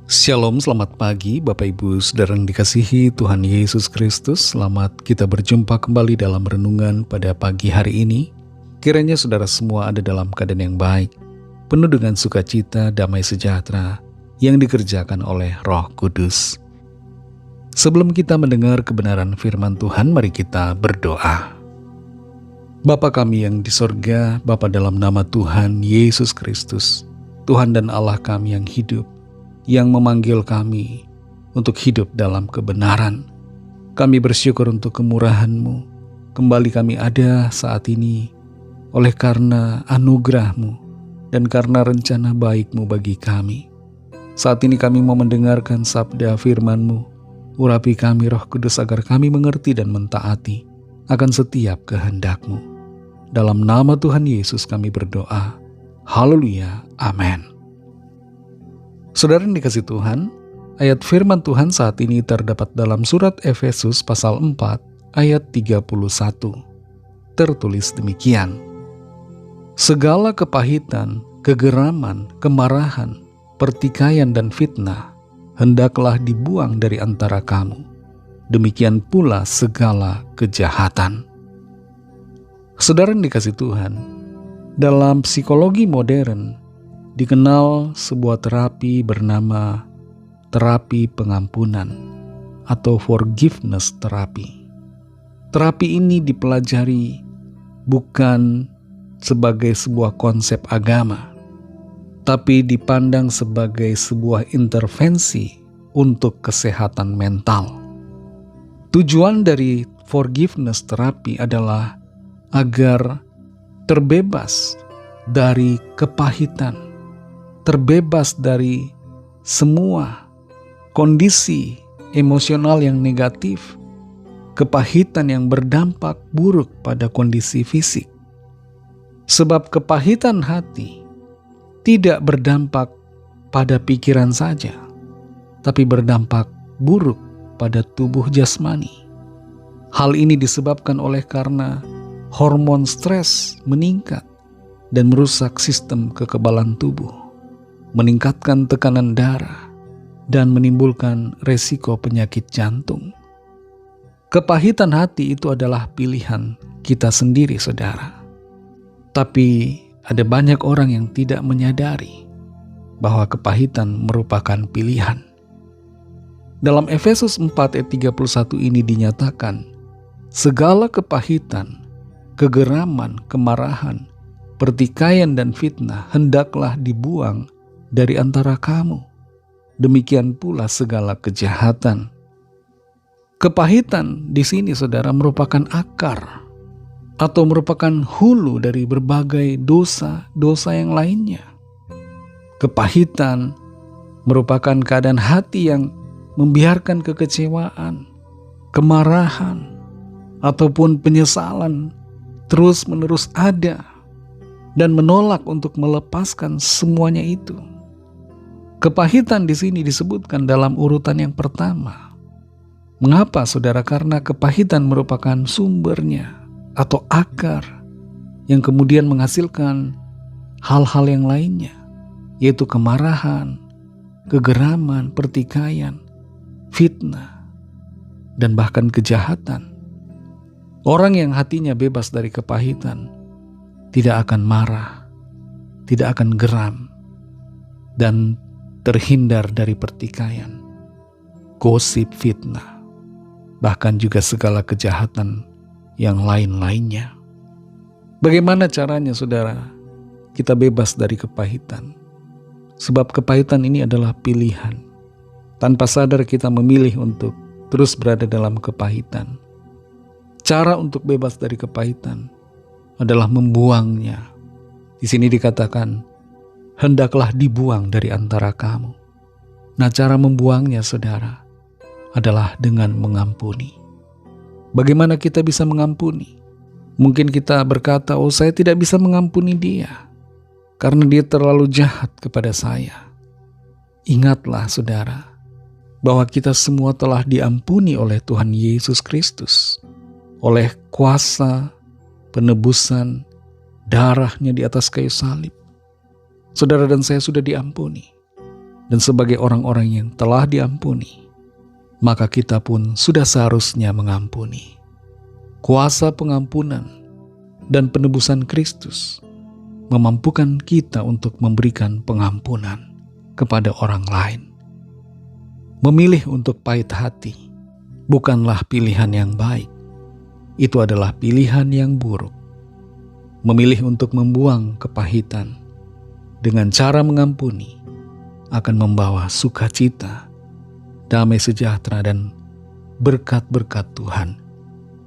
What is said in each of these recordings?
Shalom, selamat pagi Bapak Ibu Saudara yang dikasihi Tuhan Yesus Kristus. Selamat kita berjumpa kembali dalam renungan pada pagi hari ini. Kiranya saudara semua ada dalam keadaan yang baik, penuh dengan sukacita, damai sejahtera yang dikerjakan oleh Roh Kudus. Sebelum kita mendengar kebenaran firman Tuhan, mari kita berdoa. Bapa kami yang di sorga, Bapa dalam nama Tuhan Yesus Kristus, Tuhan dan Allah kami yang hidup, yang memanggil kami untuk hidup dalam kebenaran. Kami bersyukur untuk kemurahan-Mu. Kembali kami ada saat ini oleh karena anugerah-Mu dan karena rencana baik-Mu bagi kami. Saat ini kami mau mendengarkan sabda firman-Mu. Urapi kami Roh Kudus agar kami mengerti dan mentaati akan setiap kehendak-Mu. Dalam nama Tuhan Yesus kami berdoa. Haleluya. Amin. Saudara yang dikasih Tuhan, ayat firman Tuhan saat ini terdapat dalam surat Efesus pasal 4 ayat 31. Tertulis demikian. Segala kepahitan, kegeraman, kemarahan, pertikaian dan fitnah hendaklah dibuang dari antara kamu. Demikian pula segala kejahatan. Saudara yang dikasih Tuhan, dalam psikologi modern dikenal sebuah terapi bernama terapi pengampunan atau forgiveness terapi. Terapi ini dipelajari bukan sebagai sebuah konsep agama, tapi dipandang sebagai sebuah intervensi untuk kesehatan mental. Tujuan dari forgiveness terapi adalah agar terbebas dari kepahitan, terbebas dari semua kondisi emosional yang negatif, kepahitan yang berdampak buruk pada kondisi fisik. Sebab kepahitan hati tidak berdampak pada pikiran saja, tapi berdampak buruk pada tubuh jasmani. Hal ini disebabkan oleh karena hormon stres meningkat dan merusak sistem kekebalan tubuh, meningkatkan tekanan darah, dan menimbulkan resiko penyakit jantung. Kepahitan hati itu adalah pilihan kita sendiri, saudara. Tapi ada banyak orang yang tidak menyadari bahwa kepahitan merupakan pilihan. Dalam Efesus 4 ayat 31 ini dinyatakan, segala kepahitan, kegeraman, kemarahan, pertikaian dan fitnah hendaklah dibuang dari antara kamu. Demikian pula segala kejahatan. Kepahitan di sini, saudara, merupakan akar atau merupakan hulu dari berbagai dosa-dosa yang lainnya. Kepahitan merupakan keadaan hati yang membiarkan kekecewaan, kemarahan, ataupun penyesalan terus-menerus ada dan menolak untuk melepaskan semuanya itu. Kepahitan di sini disebutkan dalam urutan yang pertama. Mengapa, saudara? Karena kepahitan merupakan sumbernya atau akar yang kemudian menghasilkan hal-hal yang lainnya, yaitu kemarahan, kegeraman, pertikaian, fitnah, dan bahkan kejahatan. Orang yang hatinya bebas dari kepahitan tidak akan marah, tidak akan geram, dan terhindar dari pertikaian, gosip, fitnah, bahkan juga segala kejahatan yang lain-lainnya. Bagaimana caranya, saudara, kita bebas dari kepahitan? Sebab kepahitan ini adalah pilihan. Tanpa sadar kita memilih untuk terus berada dalam kepahitan. Cara untuk bebas dari kepahitan adalah membuangnya. Di sini dikatakan, hendaklah dibuang dari antara kamu. Nah, cara membuangnya, saudara, adalah dengan mengampuni. Bagaimana kita bisa mengampuni? Mungkin kita berkata, oh, saya tidak bisa mengampuni dia karena dia terlalu jahat kepada saya. Ingatlah, saudara, bahwa kita semua telah diampuni oleh Tuhan Yesus Kristus, oleh kuasa penebusan darahnya di atas kayu salib. Saudara dan saya sudah diampuni. dan sebagai orang-orang yang telah diampuni, maka kita pun sudah seharusnya mengampuni. Kuasa pengampunan dan penebusan Kristus memampukan kita untuk memberikan pengampunan kepada orang lain. Memilih untuk pahit hati bukanlah pilihan yang baik. Itu adalah pilihan yang buruk. Memilih untuk membuang kepahitan dengan cara mengampuni akan membawa sukacita, damai sejahtera, dan berkat-berkat Tuhan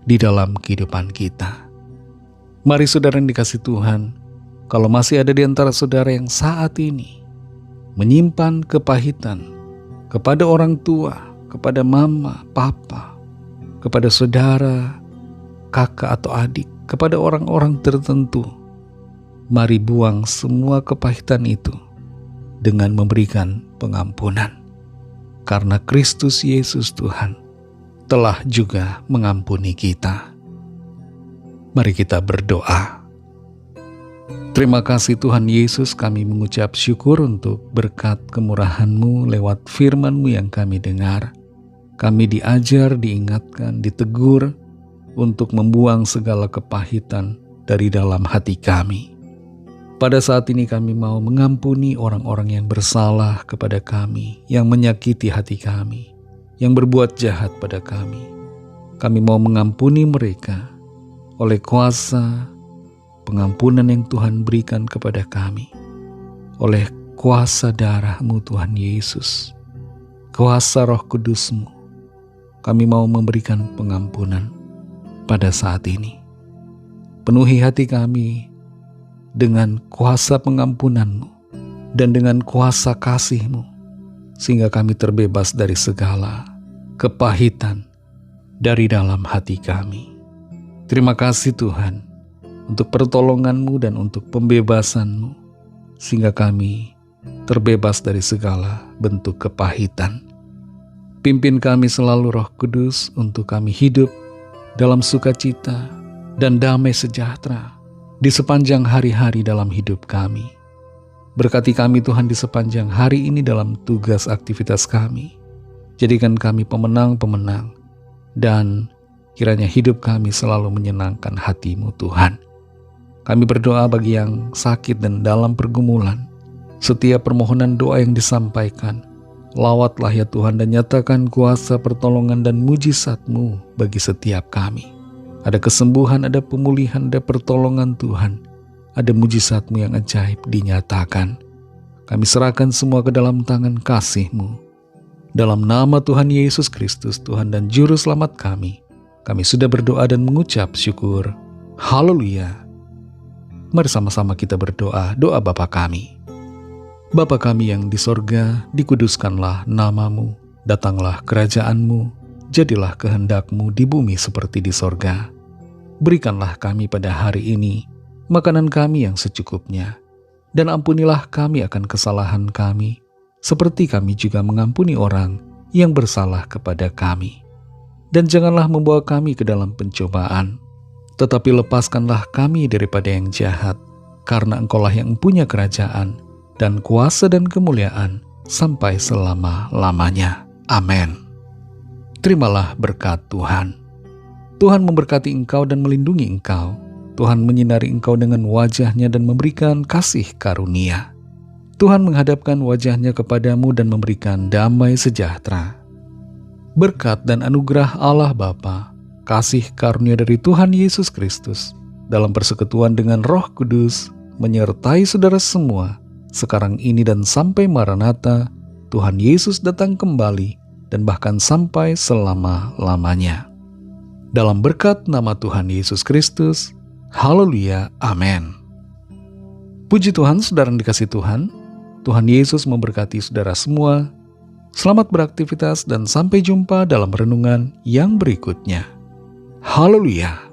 di dalam kehidupan kita. Mari saudara yang dikasihi Tuhan, kalau masih ada di antara saudara yang saat ini menyimpan kepahitan kepada orang tua, kepada mama, papa, kepada saudara, kakak atau adik, kepada orang-orang tertentu, mari buang semua kepahitan itu dengan memberikan pengampunan. Karena Kristus Yesus Tuhan telah juga mengampuni kita. Mari kita berdoa. Terima kasih Tuhan Yesus, kami mengucap syukur untuk berkat kemurahan-Mu lewat firman-Mu yang kami dengar. Kami diajar, diingatkan, ditegur untuk membuang segala kepahitan dari dalam hati kami. Pada saat ini kami mau mengampuni orang-orang yang bersalah kepada kami, yang menyakiti hati kami, yang berbuat jahat pada kami. Kami mau mengampuni mereka oleh kuasa pengampunan yang Tuhan berikan kepada kami, oleh kuasa darah-Mu Tuhan Yesus, kuasa Roh Kudus-Mu. Kami mau memberikan pengampunan pada saat ini. Penuhi hati kami dengan kuasa pengampunan-Mu dan dengan kuasa kasih-Mu, sehingga kami terbebas dari segala kepahitan dari dalam hati kami. Terima kasih Tuhan untuk pertolongan-Mu dan untuk pembebasan-Mu, sehingga kami terbebas dari segala bentuk kepahitan. Pimpin kami selalu Roh Kudus untuk kami hidup dalam sukacita dan damai sejahtera di sepanjang hari-hari dalam hidup kami. Berkati kami Tuhan di sepanjang hari ini dalam tugas aktivitas kami. Jadikan kami pemenang-pemenang, dan kiranya hidup kami selalu menyenangkan hati-Mu Tuhan. Kami berdoa bagi yang sakit dan dalam pergumulan. Setiap permohonan doa yang disampaikan, lawatlah ya Tuhan dan nyatakan kuasa pertolongan dan mujizat-Mu bagi setiap kami. Ada kesembuhan, ada pemulihan, ada pertolongan Tuhan. Ada mujizat-Mu yang ajaib dinyatakan. Kami serahkan semua ke dalam tangan kasih-Mu. Dalam nama Tuhan Yesus Kristus, Tuhan dan Juru Selamat kami sudah berdoa dan mengucap syukur. Haleluya. Mari sama-sama kita berdoa, doa Bapa kami. Bapa kami yang di sorga, dikuduskanlah nama-Mu, datanglah kerajaan-Mu, jadilah kehendak-Mu di bumi seperti di sorga. Berikanlah kami pada hari ini makanan kami yang secukupnya, dan ampunilah kami akan kesalahan kami, seperti kami juga mengampuni orang yang bersalah kepada kami. Dan janganlah membawa kami ke dalam pencobaan, tetapi lepaskanlah kami daripada yang jahat, karena Engkaulah yang punya kerajaan, dan kuasa dan kemuliaan, sampai selama-lamanya. Amin. Terimalah berkat Tuhan. Tuhan memberkati engkau dan melindungi engkau. Tuhan menyinari engkau dengan wajah-Nya dan memberikan kasih karunia. Tuhan menghadapkan wajah-Nya kepadamu dan memberikan damai sejahtera. Berkat dan anugerah Allah Bapa, kasih karunia dari Tuhan Yesus Kristus, dalam persekutuan dengan Roh Kudus, menyertai saudara semua, sekarang ini dan sampai Maranatha, Tuhan Yesus datang kembali, dan bahkan sampai selama-lamanya. Dalam berkat nama Tuhan Yesus Kristus, haleluya, amin. Puji Tuhan, saudara yang dikasihi Tuhan, Tuhan Yesus memberkati saudara semua. Selamat beraktivitas dan sampai jumpa dalam renungan yang berikutnya. Haleluya.